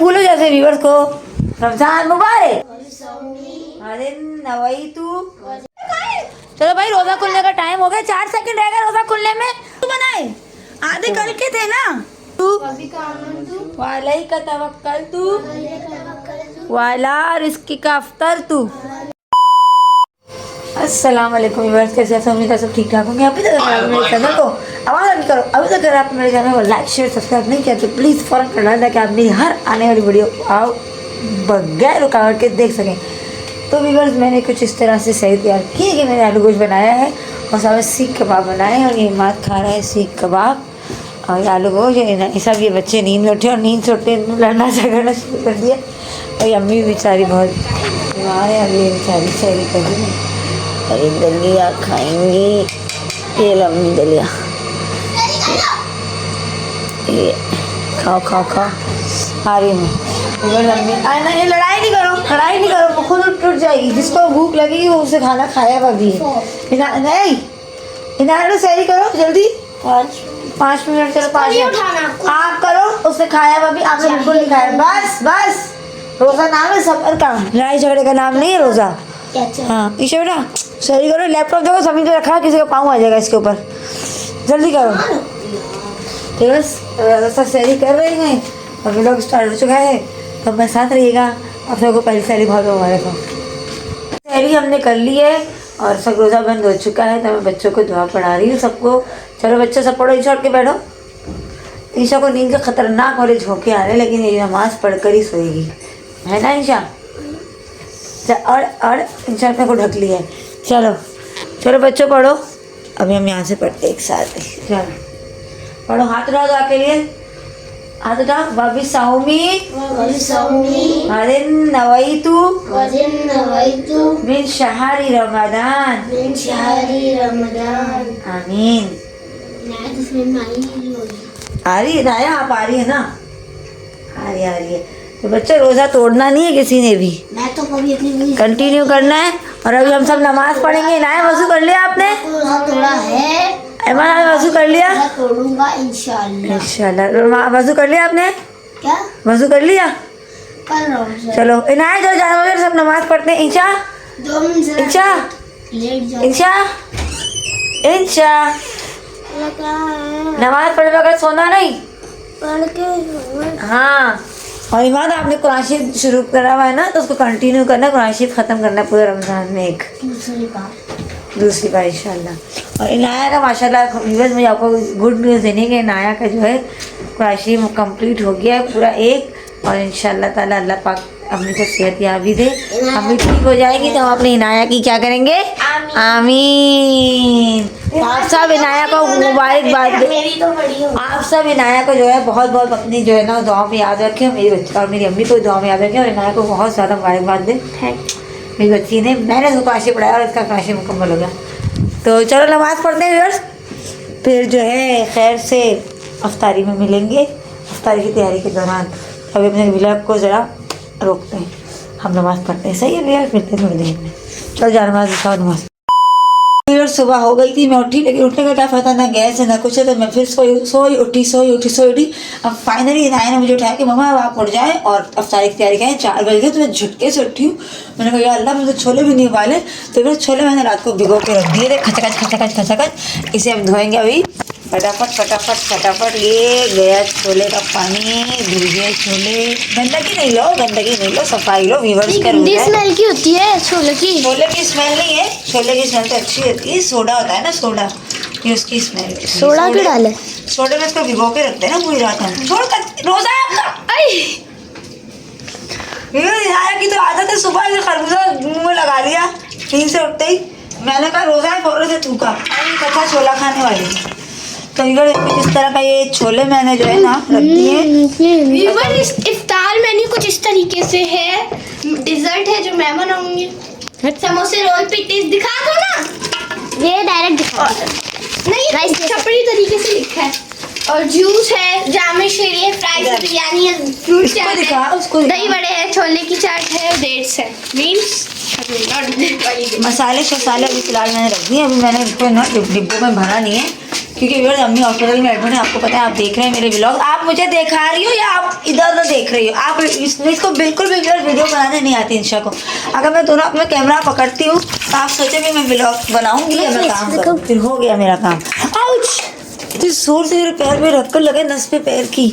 फूलों जैसे व्यूअर्स को रमजान मुबारक। अरे नवई तू। चलो भाई रोजा खुलने का टाइम हो गया, 4 सेकंड रह गए रोजा खुलने में। तू बनाए आधे करके थे ना तू। वालई का तवक्कल तू वाला रिस्की का अफ्तर तू। अस्सलाम वालेकुम व्यूअर्स, कैसे हैं? उम्मीद है सब ठीक ठाक होंगे। अभी तक अगर मेरे चैनल को आवाज़ नहीं करो, अभी तक अगर आप मेरे चैनल को लाइक शेयर सब्सक्राइब नहीं किया तो प्लीज़ फ़ौरन कर डालें ताकि आप मेरी हर आने वाली वीडियो आओ बगैर रुकावट के देख सकें। तो व्यूअर्स मैंने कुछ इस तरह से सही तैयार की कि मैंने आलू गोश्त बनाया है और साथ में सीख कबाब बनाए हैं और ये मात खा रहा है सीख कबाब और ये आलू गोश्त। ये सब ये बच्चे नींद में उठे और नींद से उठते लड़ना झगड़ना शुरू कर दिया और ये अम्मी बेचारी बहुत बीमार है। अभी बेचारी सैरी कर दी अरे दलिया खाएंगी। ये लम्बी दलिया ये खाओ खाओ खाओ। आ रही हूँ लम्बी। ना ये लड़ाई नहीं करो खुद टूट जाएगी। जिसको भूख लगेगी वो उसे खाना खाया भाभी नहीं। इनारो सैरी करो जल्दी 5 मिनट। चलो 5 मिनट आप करो, उसने खाया भाभी, आपने बिल्कुल नहीं खाया। बस रोज़ा नाम है सबर का, लड़ाई झगड़े का नाम नहीं है रोज़ा। हाँ ईशा बेटा सही करो। लैपटॉप देखो जमीन पे रखा है, किसी का पाँव आ जाएगा इसके ऊपर। जल्दी करो। ठीक है बस सब सैरी कर रहे हैं और व्लॉग स्टार्ट हो चुका है तो मैं साथ रहिएगा। आप सबको पहली सैरी बहुत हमारे को सैरी हमने कर ली है और सब रोज़ा बंद हो चुका है तो मैं बच्चों को दुआ पढ़ा रही हूँ सबको। चलो बच्चों सब पढ़ो। ईशा उठ के बैठो। ईशा को नींद के खतरनाक वाले झोंके आ रहे हैं लेकिन ये नमाज़ पढ़कर ही सोएगी, है ना ईशा? और इंशा अपने को ढक लिया है। चलो बच्चों पढ़ो। अभी हम यहाँ से पढ़ते एक साथ। चलो पढ़ो। हाथ उठाओ दुआ के लिए। हाथ उठाओ। वाबी साउमी वदिन नवैतु मिन शहरी रमजान आमीन। आ रही है नाया? आप आ रही है ना? आ रही है। तो बच्चे रोज़ा तोड़ना नहीं है किसी ने भी, मैं तो कभी अपनी कंटिन्यू करना है। और अभी हम सब नमाज पढ़ेंगे। नाया वज़ू कर लिया आपने? थोड़ा है। ऐमान वज़ू कर लिया? तोड़ूंगा इंशाल्लाह। वज़ू कर लिया आपने? क्या वज़ू कर लिया? कर रहा हूं। चलो नाया जो जानवर सब नमाज पढ़ते हैं। इंशा नमाज पढ़ने बगैर सोना नहीं। पढ़ के हाँ। और इमाद आपने कुरान शरीफ शुरू करा हुआ है ना तो उसको कंटिन्यू करना। कुरान शरीफ ख़त्म करना है पूरे रमज़ान में एक दूसरी बार इंशाल्लाह। और इनाया का माशाल्लाह व्यूअर्स मुझे आपको गुड न्यूज़ देने के इनाया का जो है कुरान शरीफ कंप्लीट हो गया है पूरा एक। और इंशाल्लाह ताला अल्लाह पाक अम्मी को सेहत याबी दे। अम्मी ठीक हो जाएगी तो हम अपनी इनाया की क्या करेंगे? आमीन। आप सब इनाया को मुबारकबाद दे। आप सब इनाया को जो है बहुत बहुत अपनी जो है ना दुआ में याद रखें। मेरी बच्ची और मेरी अम्मी को दुआ में याद रखें और इनाया को बहुत ज़्यादा मुबारकबाद दें। मेरी बच्ची ने मैंने उसको काशी पढ़ाया और इसका काशी मुकम्मल हो गया। तो चलो नमाज़ पढ़ते हैं व्यूअर्स, फिर जो है खैर से अफ्तारी में मिलेंगे। अफ्तारी की तैयारी के दौरान अभी अपने व्लॉग को ज़रा रोकते हैं, हम नमाज़ पढ़ते हैं। सही है भैया? फिरते थोड़ी देर में। चल जा नमाज़ दिखाओ। नमाज़ सुबह हो गई थी, मैं उठी लेकिन उठने का क्या पता ना गैस है ना कुछ है तो मैं फिर सोई उठी। अब फाइनली नाया ने मुझे उठाया कि मम्मा अब आप उठ जाए और अफ्तारी की तैयारी करें। 4 बज गए तो मैं झटके से उठी हूँ। मैंने कहा यार अल्लाह मुझे छोले भी नहीं उबाले तो फिर छोले मैंने रात को भिगो के रख दिए थे। खचखच इसे हम धोएंगे अभी फटाफट। ये गया छोले का पानी, भीगे छोले। गंदगी नहीं लो सफाई लो। व्यूअर्स का स्मेल की होती है छोले की स्मेल नहीं है। छोले की स्मेल तो अच्छी होती है। सोडा होता है ना सोडा, ये उसकी स्मेल। सोडा क्यों डाले? सोडे में इसको भिगो के रखते हैं ना पूरी रात हम। छोड़ रोज़ा है आपका। की तो आदत है सुबह से खरबूजा मुँह में लगा लिया नींद से उठते ही। मैंने कहा रोज़ा है फौरन से थूका। कच्चा छोला खाने वाली तो इस तरह का ये छोले मैंने जो है ना रख दिए। इफ्तार मेन्यू कुछ इस तरीके से है। डिजर्ट है जो मैं बनाऊंगी। समोसे रोल पिटीज दिखा दो ना। ये डायरेक्ट दिखा नहीं, छपड़ी तरीके से लिखा है। और जूस है, जामे शीरी है, फ्राइज बिरयानी है, फ्रूट चाट है, दही बड़े है, छोले की चाट है, डेट्स है। मीन्स मसाले अभी फिलहाल मैंने रख दिए। अभी मैंने इसको ना डिब्बों में भरा नहीं है क्योंकि व्यूअर्स अम्मी हॉस्पिटल में एडमिट है, आपको पता है, आप देख रहे हैं मेरे व्लॉग। आप मुझे दिखा रही हो या आप इधर उधर देख रही हो? आप इसको बिल्कुल भी व्यूअर्स वीडियो बनाने नहीं आती इंशा को। अगर मैं दोनों अपना कैमरा पकड़ती हूँ तो आप सोचे भी मैं व्लॉग बनाऊंगी या मैं काम करूँ, फिर हो गया मेरा काम। आउच! इतनी जोर से मेरे पैर में रख कर लगे नस पे पैर की।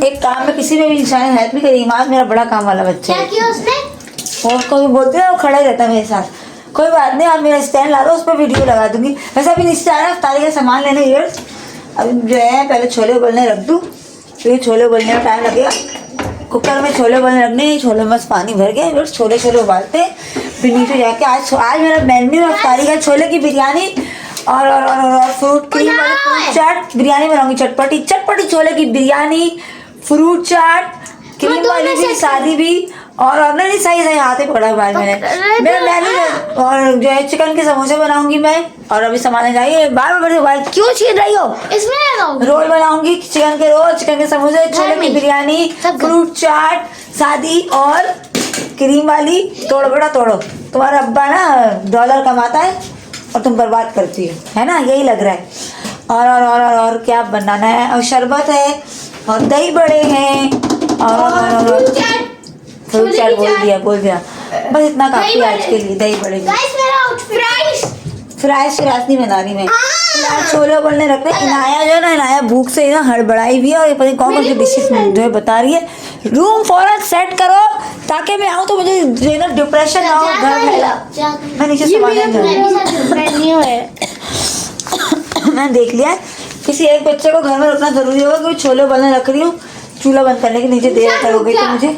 एक काम में किसी में भी इंसान ने हेल्प नहीं करी। इमाद मेरा बड़ा काम वाला बच्चा है। क्या किया उसने? और कोई बोलते हैं वो खड़ा ही रहता है मेरे साथ। कोई बात नहीं, आप मेरा स्टैंड ला दो, उस पर वीडियो लगा दूंगी। वैसे अभी नीचे आ रहा है अफ्तारी का सामान लेने व्यूअर्स। अभी जो है पहले छोले उबलने रख दूँ, फिर छोले उबलने में टाइम लगेगा। कुकर में छोले उबलने रखने, छोले में बस पानी भर गया व्यूअर्स, छोले उबालते हैं। फिर नीचे जाके आज मेरा मेन्यू है अफ्तारी का छोले की बिरयानी और फ्रूट क्रीम वाली फ्रूट चाट। बिरयानी बनाऊंगी चटपटी छोले की बिरयानी, फ्रूट चाट, क्रीम वाली भी, शादी भी, और नहीं सही हाथ में पकड़ा हुआ है मैंने मेरा मेन्यू। और जो है चिकन के समोसे बनाऊंगी मैं। और अभी सामान जाइए बार क्यों छीन रही हो? इसमें रोल बनाऊंगी, चिकन के रोल, चिकन के समोसे, छोले की बिरयानी, फ्रूट चाट, शादी और क्रीम वाली। तोड़ो बेटा तोड़ो, तुम्हारा अब्बा ना डॉलर कमाता है और तुम बर्बाद करती हो, है ना? यही लग रहा है। और क्या बनाना है? और शरबत है और दही बड़े हैं और फ्रूट चाट बोल दिया। बस इतना काफी आज के लिए। दही बड़े फ्राइज नहीं बना रही मैं। छोले उबलने रख रहे। इनाया जो है ना, इनाया भूख से ना हड़बड़ाई भी है और ये पता नहीं कौन सी डिशेस जो है बता रही है। रूम फौरन सेट करो ताकि मैं आऊँ तो मुझे जो है ना डिप्रेशन ना हो घर में। मैं नीचे मैंने देख लिया है, किसी एक बच्चे को घर में रखना जरूरी होगा क्योंकि छोले उबलने रख रही हूँ। चूल्हा बंद करने के नीचे देर करोगे तो मुझे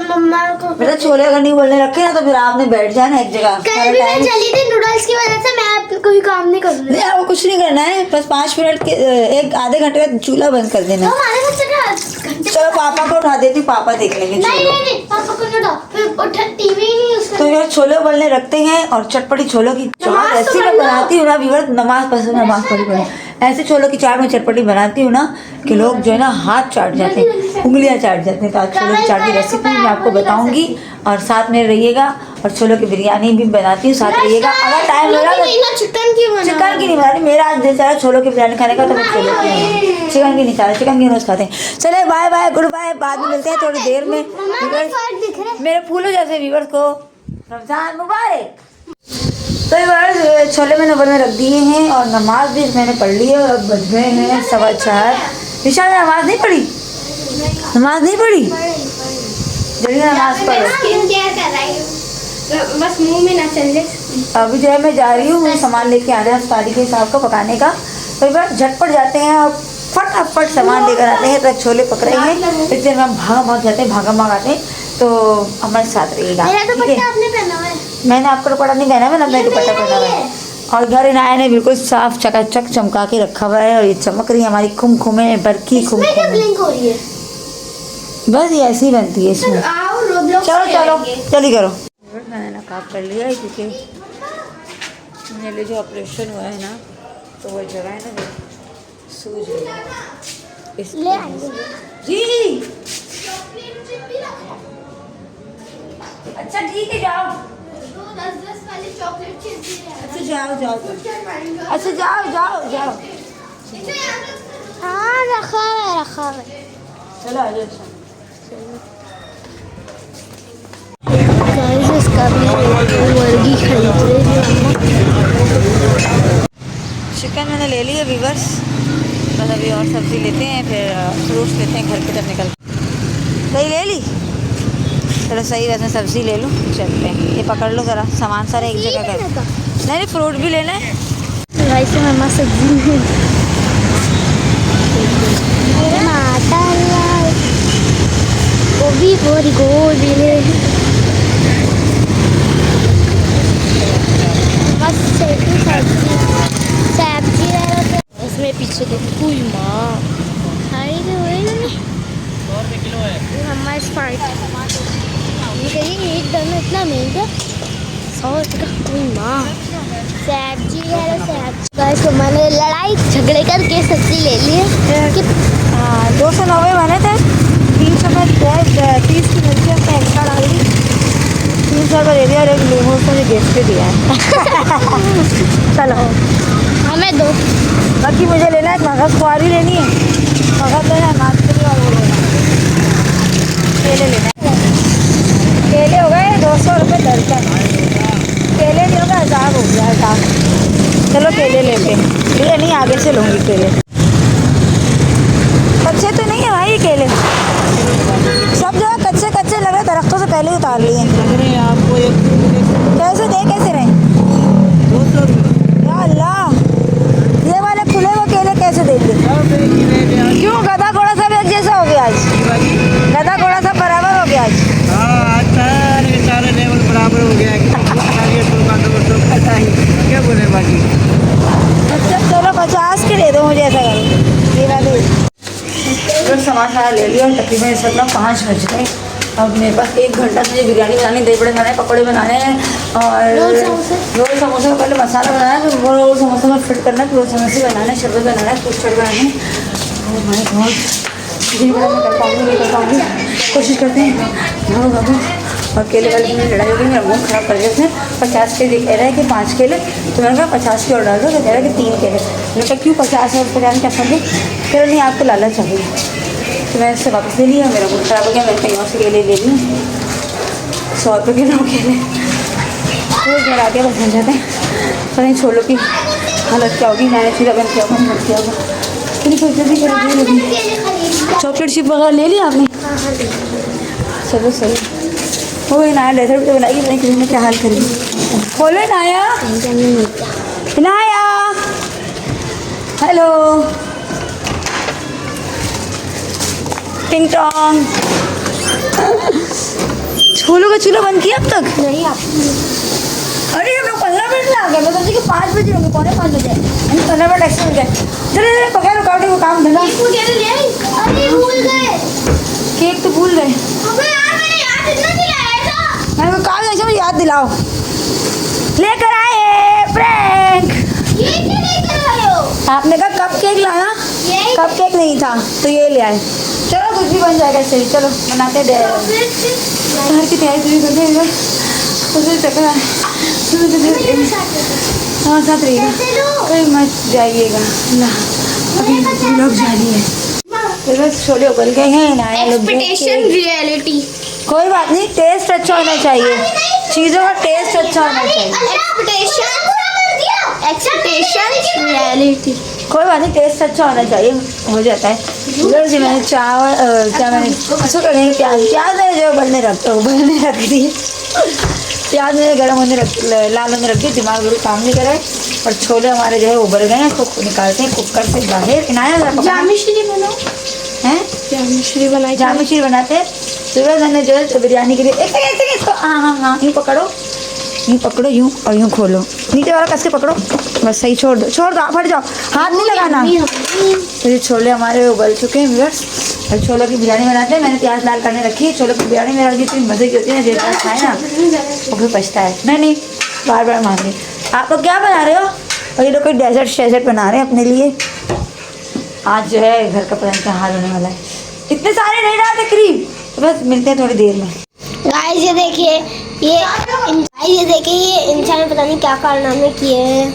मम्मा को बेटा छोले अगर नहीं उबलने रखे ना तो फिर आपने बैठ जाना एक जगह। कल भी मैं चली थी नूडल्स की वजह से, मैं कोई काम नहीं करूँगी। नहीं आपको कुछ नहीं करना है, बस 5 मिनट के एक आधे घंटे का चूल्हा बंद कर देना। चलो पापा को उठा देती, पापा देख लेंगे। नहीं पापा को नहीं उठा, टीवी नहीं उसका। तो यार छोले उबलने रखते हैं और चटपटी छोलों की चाट ऐसी मैं बनाती हूँ ना व्यूअर्स, नमाज पढ़ी ऐसे छोलों की चाट में चटपटी बनाती हूँ ना कि लोग जो है ना हाथ चाट जाते हैं, उंगलियां चाट जाते हैं। तो आज छोलों की चाट की रेसिपी मैं आपको बताऊंगी और साथ में रहिएगा। और छोलों की बिरयानी भी बनाती हूँ, साथ रहिएगा। अगर टाइम लगा तो चिकन की नहीं बनानी। मेरा आज दिल चाह छोलों की बिरयानी खाने का तो मैं छोलों की, चिकन की नहीं चाह रहा, चिकन की रोज खाते हैं। चले बाय बाय, गुड बाय, बाद में मिलते हैं थोड़ी देर में। मेरे फूलों जैसे व्यूअर्स को रमजान मुबारक। तो व्यूअर्स छोले मैंने उबलने रख दिए हैं और नमाज भी मैंने पढ़ ली है और अब बज गए हैं 4:15। निशा ने नमाज नहीं पढ़ी? जल्दी नमाज पढ़ो। बस मुंह में ना चले। अभी जो है मैं जा रही हूँ, मुझे सामान लेके आना है अफ्तारी के हिसाब का पकाने का। तो बार झटपट जाते हैं और फटाफट सामान लेकर आते हैं। तो छोले पक रहे हैं, इतने में हम भाग जाते हैं, भागा आते हैं। तो हमारे साथ रहिएगा। मैंने आपको दुपट्टा नहीं पहना, मैंने अपना दुपट्टा पहना हुआ है। और घर इनाया ने बिल्कुल साफ चकाचक चमका के रखा हुआ है और ये चमक रही है हमारी खुमखुमे बरकी खुमखुमे। बस ये ऐसी बनती है इसमें। चलो जल्दी करो। मैंने नकाब कर लिया है क्योंकि मेरे जो ऑपरेशन हुआ है ना तो वो जगह है ना सूज रही है जी। अच्छा ठीक है जाओ। 10 वाली चॉकलेट अच्छा जाओ। अच्छा जाओ। हाँ रखा है। चलो आ जाओ। गाइस इसका भी वर्गी खरीद रहे हैं। चिकन मैंने ले लिया व्यूअर्स, बस अभी और सब्ज़ी लेते हैं, फिर फ्रूट्स लेते हैं घर की तरफ निकल। दही ले ली? चलो सही, वैसे सब्ज़ी ले लूँ, चलते हैं। ये पकड़ लो ज़रा, सामान सारा एक जगह कर। नहीं फ्रूट भी लेना है। वैसे मम्मा सब्जी गोभी ले बस सब्जी इसमें पीछे देखो कोई माँ हमारा स्पार्ट एकदम इतना महंगा 100 का कोई माँ। सब्जी बस मैंने लड़ाई झगड़े करके सब्जी ले ली है कि 290 बने थे, 300 में 30 की मिर्ची उसमें एक्स्ट्रा डाल दी। 300 का दे दिया और एक लीमू उसने मुझे गिफ्ट दिया है। चलो हमें दो। बाकी मुझे लेना है मगज खुआरी लेनी है, मगज लेना है नाश्ते और वो लेना है, केले लेना है। केले हो गए 200 रुपये दर्जन, केले नहीं होगा 1000 हो गया 1000। चलो केले लेते हैं, ये नहीं आगे से लूँगी केले। कच्चे तो नहीं है भाई ये केले, सब जगह कच्चे कच्चे लग रहे, दरख्तों से पहले ही उतार लिए। कैसे दे कैसे रहे? 200 रुपये। या अल्लाह, ये वाले खुले हुए केले कैसे देंगे? क्यों गधा घोड़ा सब एक जैसा हो गया आज? गधा घोड़ा सब बराबर हो गया आज? हाँ, आज सारे लेवल बराबर हो गया है। पता ही क्या बोले बाकी। अच्छा चलो 50 के दे दो मुझे, ऐसा करो ये वाले। तो सामान सारा ले लिया और तकरीबन इस वक्त 5 बज गए। अब मेरे पास 1 घंटा से मुझे बिरयानी बनानी, दही बड़े बनाने, पकौड़े बनाने हैं और रोल समोसे का पहले मसाला बनाना है, फिर वो रोल समोसे में फिट करना है, फिर रोल समोसे बनाना है, शरबत बनाना है, फ्रूट शरबत बनाना है। ओह माय गॉड, दही बड़ा मैं कर पाऊँगी नहीं कर पाऊँगी, कोशिश करते हैं। भागो भागो। और केले वाले में लड़ाई हो गई, मेरा मुँह खराब कर दिया उसने। 50 के कह रहा है कि 5 केले, तो मैंने कहा 50 के और डाल दो, तो कह रहा है कि 3 केले। मैंने कहा क्यों 50 और 50 क्या फर्क है? कह रहा नहीं आपको लालच चाहिए, तो मैंने उससे वापस ले लिया। मेरा मूड खराब हो गया, मैंने कहीं और से केले ले लिए 100 रुपये के 9 केले। तो घर आके बस बन जाते हैं, पर नहीं छोलों की हालत क्या होगी, मैंने सीधा बंद किया होगा, बंद किया होगा। फिर कोई जल्दी कर चॉकलेट चिप वगैरह ले लिया आपने? चलो सही हो गई। नाया डेजर्ट तो बनाएगी, नहीं किसी ने क्या हाल करेगी। खोलो नाया, नाया हेलो टिंग टोंग। छोलों का चूल्हा बंद किया अब तक? नहीं आप। अरे हम लोग 15 मिनट में आ गए, मैं सोची कि 5 बजे होंगे, 4:45 बजे, हम 15 मिनट एक्स्ट्रा हो गए। चले पकड़ रुकावटे वो काम धंधा। अरे भूल गए, केक तो भूल गए। अबे यार मैंने याद इतना दिलाया था। मैंने कहा काम मुझे याद दिलाओ। लेकर आए प्रैंक। ये क्यों लेकर आए हो? आपने कहा कप केक लाना, ये कप केक नहीं था तो ये ले आए। चलो कुछ भी बन जाएगा सही, चलो बनाते दे। घर की तैयारी पूरी कर देगा, उसे चक्कर हाँ साथ रहिएगा, कहीं मत जाइएगा ना, अभी लोग जा रही है। तो बस छोले उबल गए हैं ना, एक्सपेक्टेशन रियलिटी। कोई बात नहीं, टेस्ट अच्छा होना चाहिए, चीज़ों का टेस्ट अच्छा होना चाहिए। Expectation reality. कोई बात नहीं, टेस्ट अच्छा होना चाहिए, हो जाता है। उधर से मैंने चावल क्या मैंने उसको करेंगे प्याज मैंने जो उबलने रख दी, प्याज मैंने गर्म होने लाल होने रख दी, दिमाग बिल्कुल काम नहीं करे। और छोले हमारे जो है उबल गए हैं, इसको निकालते हैं कुकर से बाहर। इनाया जामिश्री बनाओ हैं, जामिश्री बनाई, जामिश्री बनाते हैं। सुबह मैंने जो है बिरयानी के लिए एक सेकेंड इसको हाँ यूँ पकड़ो, यूँ पकड़ो, यूँ और यूँ खोलो, नीचे वाला कस के पकड़ो, बस सही छोड़ दो, आप हट जाओ, हाथ नहीं लगाना। तो ये छोले हमारे उबल चुके हैं व्यूअर्स, और छोलों की बिरयानी बनाते हैं। मैंने प्याज लाल करने रखी है। छोलों की बिरयानी मेरा जितनी मज़े की होती है ना, जितना खाए ना वो फिर पछता है। नहीं बार बार मांग रही। आप लोग क्या बना रहे हो? और ये लोग कोई डेजर्ट बना रहे हैं अपने लिए। आज जो है घर का पता नहीं क्या हाल होने वाला है, इतने सारे नहीं डालते क्रीम। तो बस मिलते हैं थोड़ी देर में। गाइस ये देखिए, ये देखिए, ये इंसान ने पता नहीं क्या कारनामे किए हैं।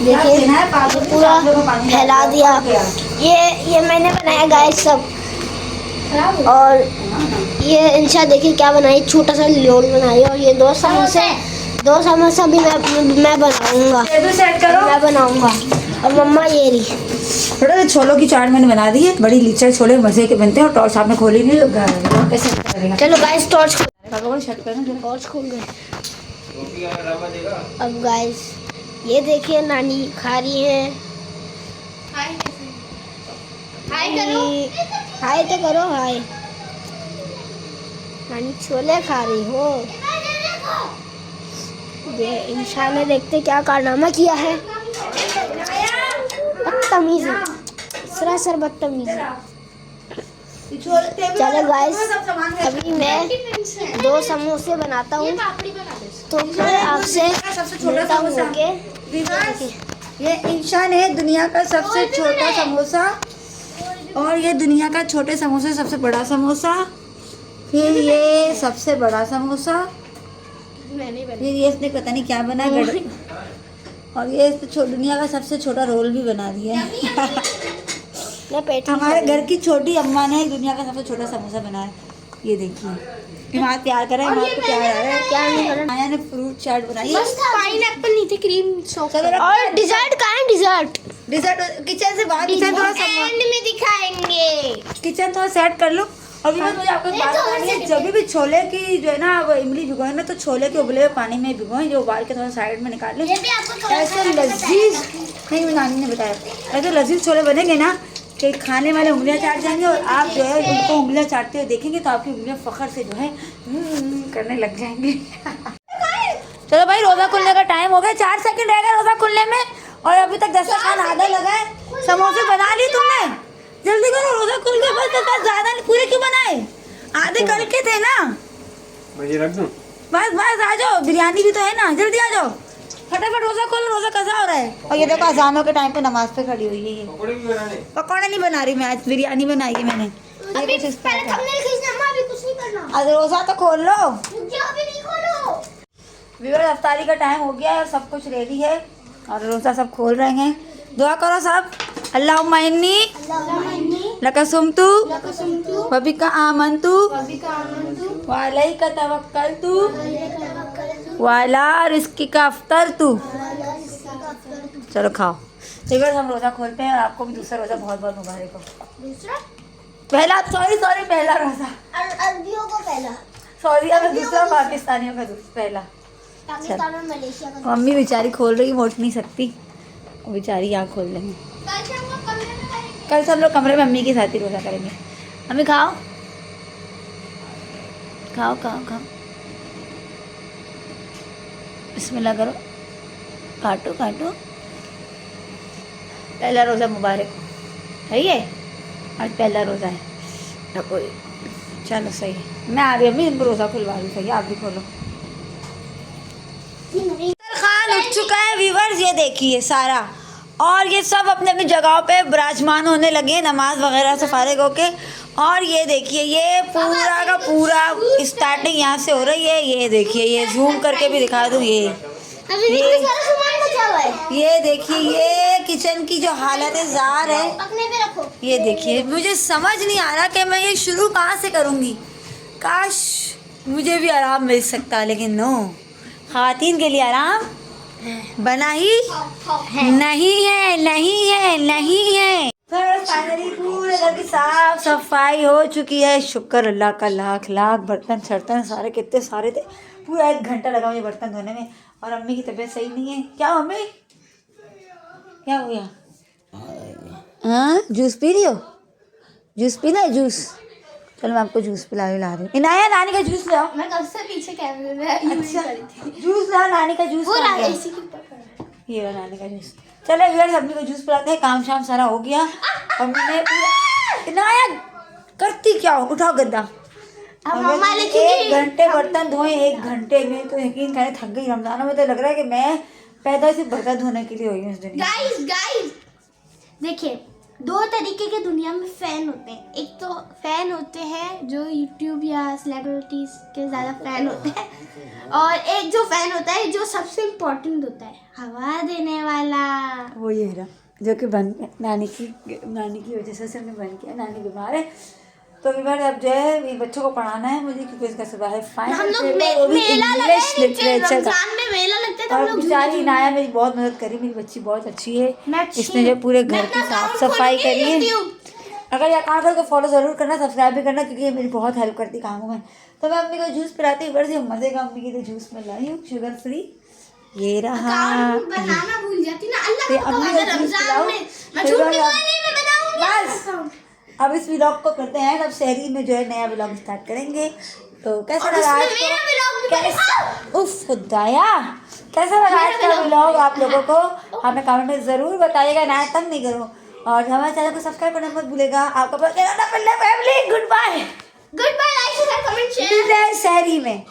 देखिए पूरा फैला दिया। ये मैंने बनाया गाइस सब। और ये इंसान देखिए क्या बनाई, छोटा सा लोल बनाई। और ये 2 समोसा भी मैं बनाऊंगा, मैं बनाऊंगा। और मम्मा ये रही थोड़ा सा छोलों की चाट मैंने बना दी है, बड़ी लीचर छोले मज़े के बनते हैं। और टॉर्च आपने खोली नहीं तो कैसे करेगा। चलो गाइस टॉर्च टॉर्च खोल गए। अब गाइस ये देखिए नानी खा रही है। हाय करो, हाय तो करो, हाय। नानी छोले खा रही हो। ये इंसान ने देखते क्या कारनामा किया है, बदतमीजी, सरासर बदतमीजी। चलो गाइस अभी मैं 2 समोसे बनाता हूँ, तो फिर आपसे मिलता हूँ। ये इंशान है दुनिया का सबसे छोटा समोसा, और ये दुनिया का छोटे समोसे सबसे बड़ा समोसा, फिर ये सबसे बड़ा समोसा, मैंने बनाया। फिर ये इसने पता नहीं क्या बना गड़ और ये इसने दुनिया का सबसे छोटा रोल भी बना दिया है। हमारे घर की छोटी अम्मा ने दुनिया का सबसे छोटा समोसा बनाया। ये देखिए इमाद प्यार कर रहा है, इमाद को प्यार आ रहा है। क्या नहीं कर आया ने फ्रूट चाट बनाई है। बस पाइनएप्पल नहीं थे, क्रीम सॉस। चलो रखो। और डिजर्ट कहाँ है? डिजर्ट डिजर्ट किचन से बाहर, किचन थोड़ा एंड में दिखाएंगे। किचन थोड़ा सेट कर लो। अभी मैं मुझे आपको एक बात बतानी है, जब भी छोले की जो है ना वो इमली भिगोए ना तो छोले के उबले हुए पानी में भिगोए, जो उबाल के थोड़ा साइड में निकाल लें। ये भी आपको थोड़ा ऐसे लजीज नहीं, मेरी नानी ने बताया ऐसे लजीज छोले बनेंगे ना कि खाने वाले उंगलियां चाट जाएंगे और आप जो है उनको उंगलियां चाटते हुए देखेंगे तो आपकी उंगलियां फखर से जो है करने लग जाएंगे। चलो भाई रोजा खुलने का टाइम हो गया, 4 सेकंड रह गए रोजा खुलने में और अभी तक दस्तरखान आधा लगा है। समोसे बना ली तुमने? जल्दी करो, रोजा खुल गया। बस ज्यादा नहीं, पूरे क्यों बनाए? आधे कल के थे ना। मुझे रख दूं? बस आ जाओ, बिरयानी भी तो है ना, जल्दी आ जाओ फटाफट, रोजा खोलो, रोजा कसा हो रहा है। और ये देखो अजानों के टाइम पे नमाज पे खड़ी हुई है। ये पकौड़े भी बनाने? पकौड़े नहीं बना रही मैं, आज बिरयानी बनाई है मैंने। अभी पहले थंबनेल खींचना, अम्मा अभी कुछ नहीं करना। आज रोजा तो खोल लो। मुझे अभी नहीं खोलो। विवर अफ्तारी का टाइम हो गया है, सब कुछ रेडी है और रोजा सब खोल रहे हैं। दुआ करो सब। अल्लाहुम्मा इन्नी लका सुमतु व बिका आमनतु व अलैका तवक्कलतु व अला रिज़्क़िका अफ़्तरतु। चलो खाओ। विवर हम रोजा खोलते हैं और आपको भी दूसरा रोजा बहुत बहुत मुबारक हो। दूसरा पहला सॉरी पहला रोजा, अरबियों को पहला, सॉरी अब दूसरा, पाकिस्तानियों का पहला। पाकिस्तान और मलेशिया का। मम्मी बेचारी खोल रही, मोट नहीं सकती, बेचारी यहाँ खोल लेंगे। कल सब लोग कमरे में अम्मी के साथ ही रोजा करेंगे। अम्मी खाओ खाओ खाओ खाओ, बिस्मिल्लाह करो, काटो काटो। पहला रोज़ा मुबारक है, ये आज पहला रोज़ा है। रखो ये, चलो सही है। मैं आ रही अम्मी, इनको रोज़ा खुलवा रही। सही है, आप भी खोलो। खान उठ चुका है व्यूवर्स, ये देखिए सारा, और ये सब अपने अपनी जगहों पे विराजमान होने लगे नमाज वगैरह से फारिग होके। और ये देखिए ये पूरा का पूरा स्टार्टिंग यहाँ से हो रही है। ये देखिए, ये जूम करके भी दिखा दूँ। ये सारा सामान बचा हुआ है। ये देखिए, ये किचन की जो हालत ज़ार है। अपने पे रखो। ये देखिए, मुझे समझ नहीं आ रहा कि मैं ये शुरू कहाँ से करूँगी। काश मुझे भी आराम मिल सकता, लेकिन नो, ख़वातीन के लिए आराम बना ही नहीं है। फाइनली पूरे घर की साफ सफाई हो चुकी है। शुक्र अल्लाह का, लाख लाख। बर्तन शर्तन सारे कितने सारे थे, पूरा 1 घंटा लगा मुझे बर्तन धोने में। और अम्मी की तबीयत सही नहीं है। क्या मम्मी, क्या हो गया? हाँ, जूस पी रही हो? जूस पीना है? जूस चलो मैं आपको जूस पिला रही हूँ। इनाया नानी का जूस ले आओ। मैं कब से पीछे कैमरे में अच्छा, जूस ला, नानी का जूस। वो कहाँ गया? इसी के ऊपर पड़ा है। ये नानी का जूस। चलो यार, अम्मी को जूस पिलाते हैं। काम शाम सारा हो गया और मैंने इनाया करती क्या हो, उठाओ गद्दा। अब मम्मा लिखेगी 1 घंटे बर्तन धोए, 1 घंटे में तो यकीन करें थक गई। रमजान में तो लग रहा है कि मैं पैदा से बर्तन धोने के लिए हुई हूँ इस दुनिया। गाइस देखिए, 2 तरीके के दुनिया में फैन होते हैं। एक तो फैन होते हैं जो यूट्यूब या सेलिब्रिटीज के ज़्यादा फैन होते हैं, और एक जो फैन होता है जो सबसे इम्पोर्टेंट होता है, हवा देने वाला। वो ये रहा जो कि बन नानी की वजह से सिर में बन गया। नानी बीमार है तो बीमार, अब जो है ये बच्चों को पढ़ाना है मुझे, क्योंकि इसका सुबह है फाइनल हम लोग पेपर, वो भी मेला इंग्लिश लिटरेचर का। रमजान में मेला लगता है तो हम और लोग बेचारी इनाया मेरी बहुत मदद करी। मेरी बच्ची बहुत अच्छी है, मैं अच्छी इसने जो पूरे घर मैं की अपना साफ अकाउंट सफाई खोलूंगी करी है। YouTube। अगर ये अकाउंट को फॉलो ज़रूर करना, सब्सक्राइब भी करना, क्योंकि ये मेरी बहुत हेल्प करती कामों में। तो मैं अम्मी को जूस पिलाती हूँ, बड़े मज़े का अम्मी के लिए जूस में लाई हूँ, शुगर फ्री। ये रहा, अकाउंट बनाना भूल जाती ना, ये अल्लाह को अम्मी तो का जूस रमजान पिलाओ। में मैं झूठ नहीं बोलूंगी, मैं बनाऊंगी बस। अकाउंट। अब इस व्लॉग को करते हैं, अब शहरी में जो है नया व्लॉग स्टार्ट करेंगे। तो कैसा लगा आज उसमें मेरा व्लॉग भी को? उफ खुदाया, कैसा लगा आज का व्लॉग आप लोगों को? हमें कमेंट में ज़रूर बताइएगा, ना तंग नहीं करो। और हमारे चैनल को सब्सक्राइब करना मत भूलेगा। आपका family good bye, like share comment share शहरी में।